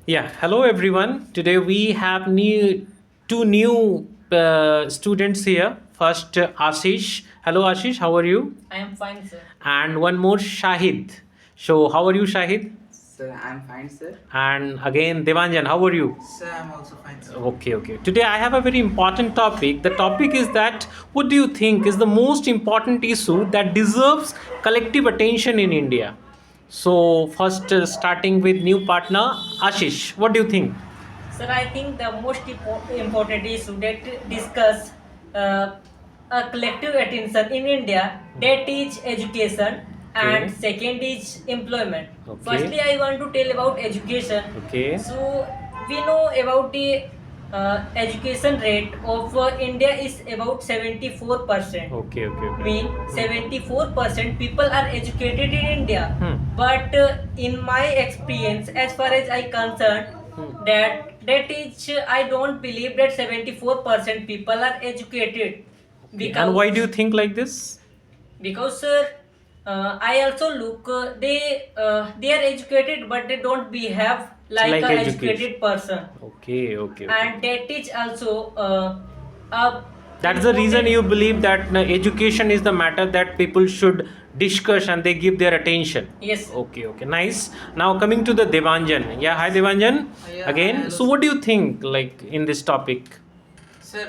Yeah, hello everyone. Today we have two new students here. First, Ashish. Hello, Ashish. How are you? I am fine, sir. And one more, Shahid. So, how are you, Shahid? Sir, I'm fine, sir. And again, Devanjan. How are you? Sir, I'm also fine, sir. Okay, okay. Today I have a very important topic. The topic is that what do you think is the most important issue that deserves collective attention in India? So, first, starting with new partner, Ashish. What do you think? Sir, I think the most important issue that discuss uh, a collective attention in India, that is education, Okay. and second is employment. Okay. Firstly, I want to tell about education. Okay. So we know about the education rate of India is about 74%. Okay. Okay. Okay. Mean 74% people are educated in India. Hmm. But in my experience, as far as I concerned, that is I don't believe that 74% people are educated. Okay. And why do you think like this? Because sir, I also look they are educated but they don't behave like Like a education. educated person, Okay. Okay. and Okay. that is also a That's the reason important. you believe that education is the matter that people should discuss and they give their attention. Yes. Okay. Okay. Nice. Now coming to the Devanjan. Yeah. Hi Devanjan. Yeah, Again. hello, So sir. what do you think like in this topic? Sir,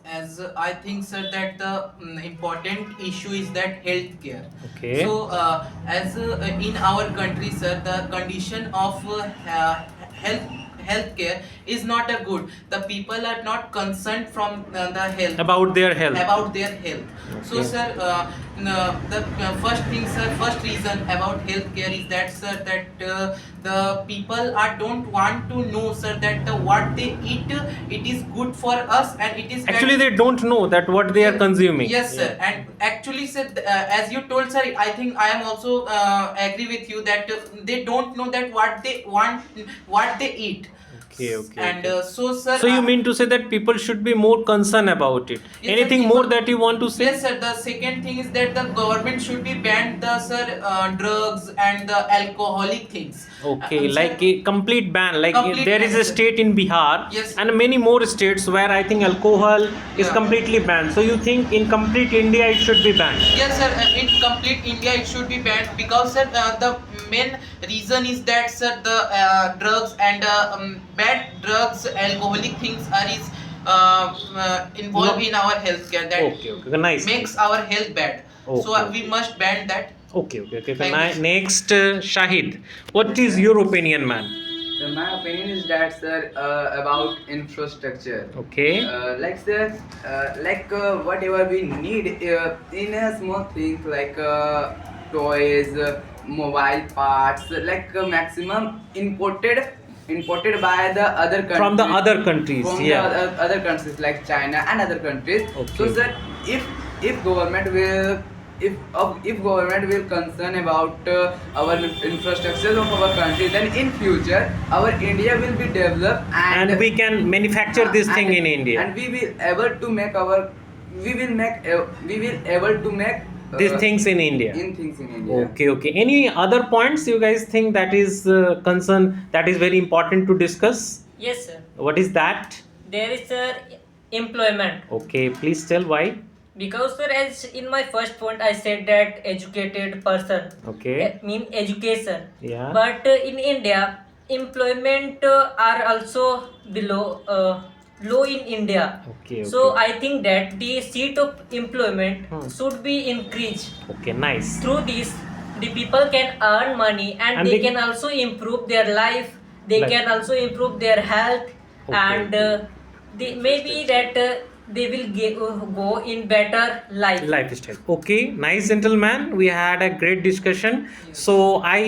as I think, sir, that the important issue is that healthcare. Okay. So, as in our country, sir, the condition of healthcare is not a good. The people are not concerned from the health About their health. about their health. So, Okay. sir, the first thing, sir, first reason about healthcare is that, sir, that the people are don't want to know, sir, that what they eat, it is good for us and it is Actually, they don't know that what they are consuming. Yes, sir. And actually, sir, as you told, sir, I think I am also agree with you that they don't know that what they want, what they eat. Okay, okay. And okay. so, sir. So you mean to say that people should be more concerned about it? Yes, sir, Anything people- more that you want to say? Yes, sir. The second thing is that the government should be banned the, sir, drugs and the alcoholic things. Okay, Sir, like a complete ban. Like Complete there is ban, a sir. state in Bihar Yes. and many more states where I think alcohol is Yeah. completely banned. So you think in complete India it should be banned? Yes, sir. In complete India, it should be banned because, sir, the main reason is that, sir, the drugs and bad drugs, alcoholic things are involved No. in our healthcare. That Okay, okay, nice. makes our health bad. Okay, So okay. we must ban that. Okay, okay, okay. Thank you. Next, Shahid, what is your opinion, man? So my opinion is that, sir, about infrastructure. Okay. Like, sir, whatever we need in a small things like toys, mobile parts, maximum imported by the other countries. From the other countries, From yeah. the other countries like China and other countries. Okay. So, sir, if government will if government will concern about our infrastructure of our country, then in future our India will be developed, And we can manufacture this thing in India. and we will able to make able to make These things in India. in things in India. Okay, okay. Any other points you guys think that is concern that is very important to discuss? Yes, sir. What is that? There is employment. Okay, please tell why. Because sir, as in my first point, I said that educated person Okay. mean education. Yeah. But in India, employment are also below low in India. Okay, So okay. I think that the seat of employment Hmm. should be increased. Okay, nice. Through this, the people can earn money and, And they they- can also improve their life. They Like- can also improve their health, Okay, and they maybe that they will go in better life. Lifestyle. Okay, nice gentleman. We had a great discussion. So I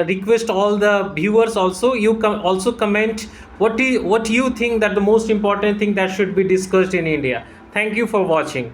request all the viewers also. You also comment what you think that the most important thing that should be discussed in India. Thank you for watching.